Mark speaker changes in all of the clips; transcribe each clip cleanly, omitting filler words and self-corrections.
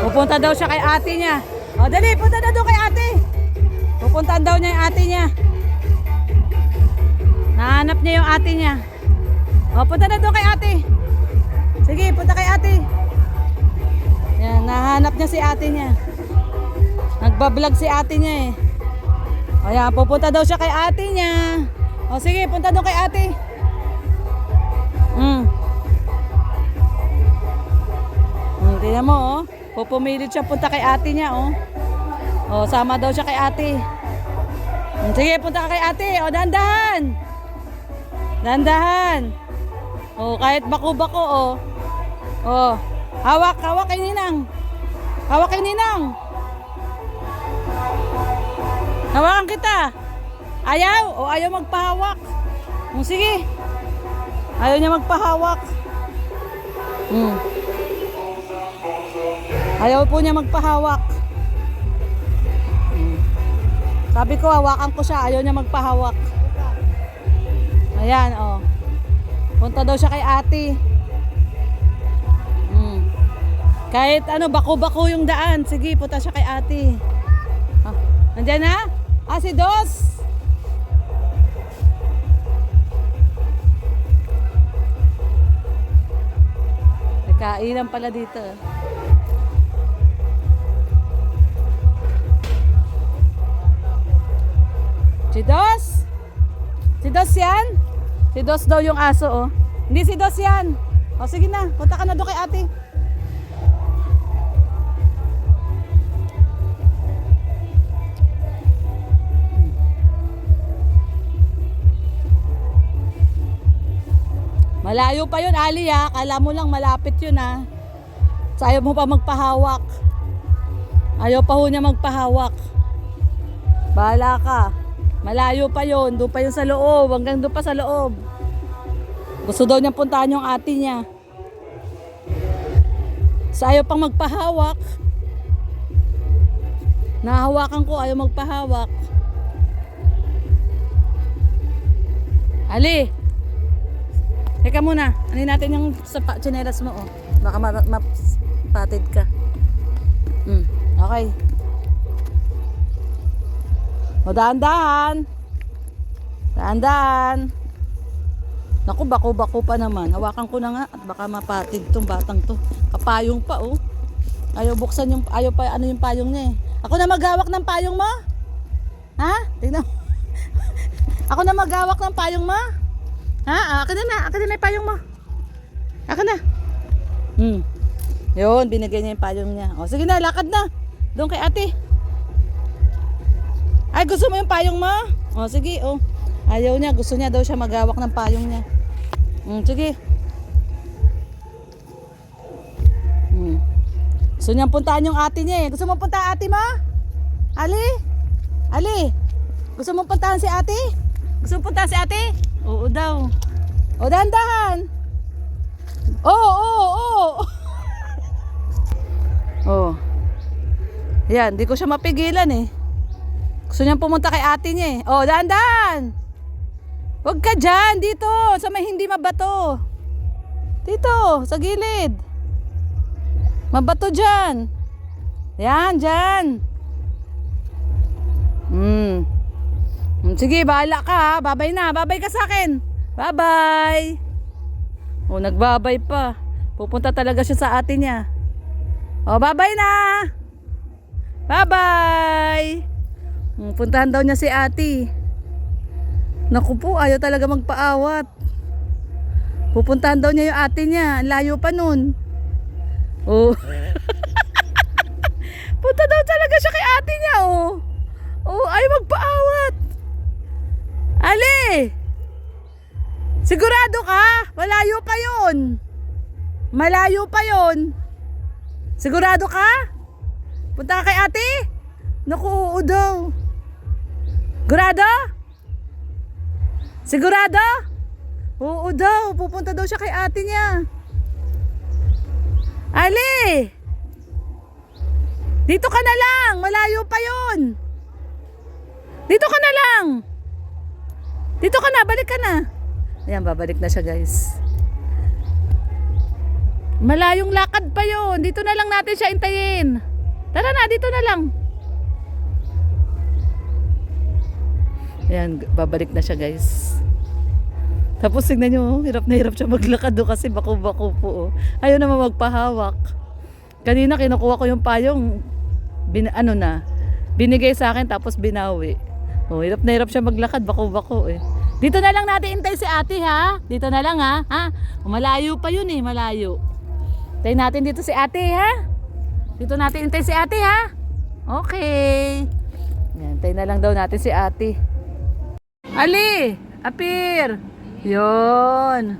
Speaker 1: Pupunta daw siya kay ate niya. O, dali, punta na doon kay ate. Pupuntaan daw niya yung ate niya. Nahanap niya yung ate niya. O, punta na doon kay ate. Sige, punta kay ate. Yan, nahanap niya si ate niya. Nagbablog si ate niya eh. O yan, pupunta daw siya kay ate niya. O sige, punta doon kay ate. Tingnan mo oh. Pupumilit siya punta kay ate niya oh. O, sama daw siya kay ate. Sige, punta ka kay ate. O, dahan-dahan. Dahan-dahan. O, kahit bako-bako oh. O, hawak kay Ninang. Hawak kay Ninang. Hawakan kita. Ayaw? O ayaw magpahawak? Sige. Ayaw niya magpahawak. Ayaw po niya magpahawak. Sabi ko, hawakan ko siya. Ayaw niya magpahawak. Ayan, o. Punta daw siya kay ate. Kahit ano, bako-bako yung daan. Sige, punta siya kay ate. Nandiyan na? Si Dos. May kainan pala dito. Si Dos? Si Dos yan? Si Dos daw yung aso oh. Hindi si Dos yan. O sige na, punta ka na doon kay ate. Malayo pa yun, Ali ha. Kala mo lang malapit yun ha. So, ayaw mo pa magpahawak. Ayaw pa ho niya magpahawak. Bahala ka. Malayo pa yun. Doon pa yun sa loob. Hanggang doon pa sa loob. Gusto daw niyang puntahan yung ate niya. So, ayaw pang magpahawak. Nahawakan ko, ayaw magpahawak. Ali! Teka muna, anin natin yung tsinelas mo oh. Baka mapatid ka. Okay. O dahan-dahan. Dahan-dahan. Naku, bako-bako pa naman. Hawakan ko na nga at baka mapatid tong batang to. Kapayong pa oh. Ayaw buksan yung, ayaw pa ano yung payong niya eh. Ako na maghawak ng payong mo? Ha? Tingnan mo. Ako na maghawak ng payong mo? Ha? Akin na yung payong mo. Akin na. Yun, binigay niya yung payong niya. O sige na, lakad na. Doon kay ate. Ay, gusto mo yung payong mo? O sige, o. Ayaw niya, gusto niya daw siya maghawak ng payong niya. Sige. Gusto niyang puntahan yung ate niya eh. Gusto mo puntahan ate mo? Ali? Ali? Gusto mo puntahan si ate? Gusto mo puntahan si ate? Oo daw. O dahan-dahan. Oo. Oh. Yan, di ko siya mapigilan eh. Gusto niyang pumunta kay ate niya eh. O dahan-dahan. Huwag ka dyan, dito. Sa may hindi mabato. Dito, sa gilid. Mabato dyan. Yan, dyan. Sige, bahala ka ha. Babay na. Babay ka sa akin. Babay. O, nagbabay pa. Pupunta talaga siya sa ate niya. O, babay na. Babay. Puntahan daw niya si ate. Naku po, ayaw talaga magpaawat. Pupuntahan daw niya yung ate niya. Layo pa nun. O. Punta daw talaga siya kay ate niya oh. O, ayaw magpaawat. Ali! Sigurado ka? Malayo pa yun. Malayo pa yun. Sigurado ka? Punta ka kay ate? Naku, oo daw. Sigurado? Sigurado? Oo daw. Pupunta daw siya kay ate niya. Ali! Dito ka na lang. Malayo pa yun. Dito ka na lang. Dito ka na, balik ka na. Ayan, babalik na siya guys. Malayong lakad pa yun. Dito na lang natin siya intayin. Tara na, dito na lang. Ayan, babalik na siya guys. Tapos tignan nyo, hirap na hirap siya maglakad do kasi bako-bako po. Oh. Ayaw naman magpahawak. Kanina kinukuha ko yung payong, binigay sa akin tapos binawi. Oh, hirap na hirap siya maglakad, bako-bako eh. Dito na lang natin intay si ate ha. Dito na lang ha. Malayo pa yun eh, malayo. Intay natin dito si ate ha. Dito natin intay si ate ha. Okay. Yan, intay na lang daw natin si ate. Ali, apir. Yon.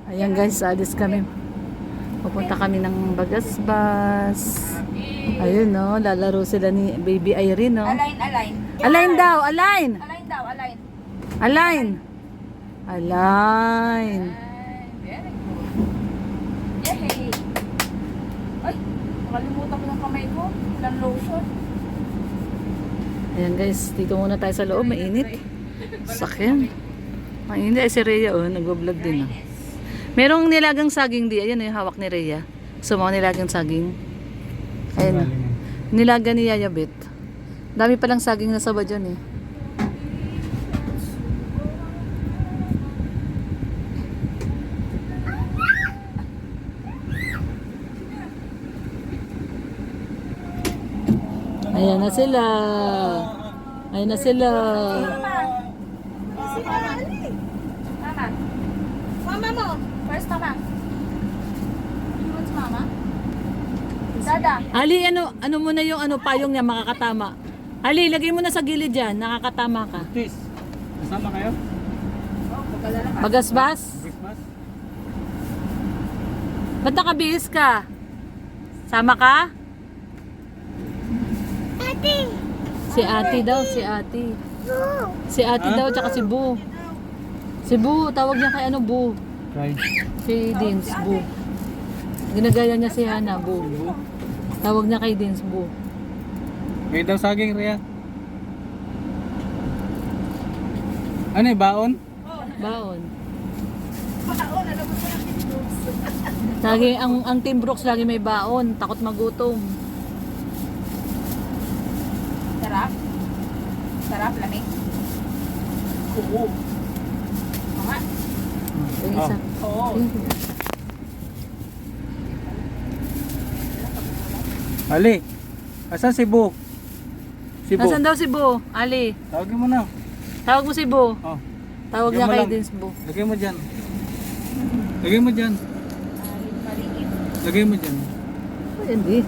Speaker 1: Ayan guys, alis kami. Pupunta kami ng Bagasbas. Ayun no, lalaro sila ni Baby Irene no.
Speaker 2: Align.
Speaker 1: Align daw, align.
Speaker 2: Align daw, align.
Speaker 1: Align. Align.
Speaker 2: Very good. Yay! Ay, nakalimutan ko ng kamay ko. Ilang lotion.
Speaker 1: Ayan guys, dito muna tayo sa loob, mainit. Sakyan. Mainit. Ay si Rhea oh, nag-vlog din oh. Merong nilagang saging di. Ayan yung hawak ni Rhea. So mga nilagang saging. Ayan. Nilaga ni Yaya Bet. Dami palang saging na saba dyan eh. Ayan na sila. Ayan na sila.
Speaker 2: Mama. Mama mo. First mama. You want mama? Dada.
Speaker 1: Ali, ano mo na yung payong niya makakatama. Ali, lagay mo na sa gilid dyan. Nakakatama ka.
Speaker 3: Please, kasama kayo?
Speaker 1: Bagasbas?
Speaker 3: Christmas?
Speaker 1: Ba't nakabihis ka? Sama ka? Si ate daw, si ate. Si ate daw, tsaka si Bu. Si Bu, tawag niya kay Bu.
Speaker 3: Try.
Speaker 1: Si Dins, Bu. Ginagaya niya si Hana, Bu. Tawag niya kay Dins, Bu.
Speaker 3: May daw saging, Rhea. Ano eh, baon?
Speaker 1: Baon. Lagi, ang Team Brooks lagi may baon. Takot magutom.
Speaker 2: Sarap. Sarap, lamig. Oo. Mama.
Speaker 1: Yung isa.
Speaker 2: Oo.
Speaker 3: Ali, asan si Bu? Si Bu.
Speaker 1: Nasaan daw si Bu? Ali,
Speaker 3: Tawagin mo na.
Speaker 1: tawag mo si Bu.
Speaker 3: Oh.
Speaker 1: Tawag
Speaker 3: Lagyan
Speaker 1: niya
Speaker 3: mo
Speaker 1: kay
Speaker 3: lang.
Speaker 1: Dins, Bu.
Speaker 3: Lagay mo dyan. Lagay mo dyan.
Speaker 2: Maliit.
Speaker 3: Lagay mo dyan.
Speaker 1: Ay, hindi.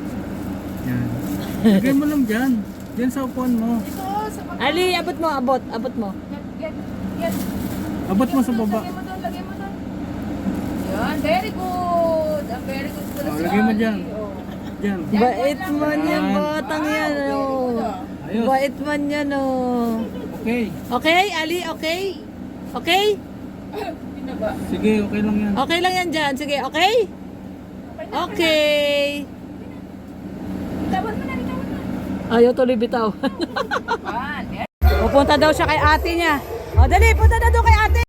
Speaker 3: Yan. Lagay mo lang dyan. Dyan sa upuan mo.
Speaker 2: Ito, sa baba.
Speaker 1: Ali, abot mo, abot mo.
Speaker 2: Get.
Speaker 3: Abot mo sa baba.
Speaker 2: Lagay mo doon. Yan, very good. Very good pala
Speaker 3: Oh,
Speaker 2: si
Speaker 3: lagay mo
Speaker 2: Ali.
Speaker 3: dyan.
Speaker 2: Oh.
Speaker 3: Dyan.
Speaker 1: Bait man yan,
Speaker 3: Yan.
Speaker 1: batang yan, oh.
Speaker 3: Ayos.
Speaker 1: Bait man yan, oh.
Speaker 3: Okay.
Speaker 1: Okay, Ali, okay? Okay?
Speaker 2: Binaba.
Speaker 3: Sige, okay lang yan.
Speaker 1: Okay lang yan dyan. Sige, okay? Okay.
Speaker 2: Bitawan mo na.
Speaker 1: Ayaw tuloy bitaw.
Speaker 2: Yan.
Speaker 1: Pupunta daw siya kay ate niya. O, dali, punta na doon kay ate.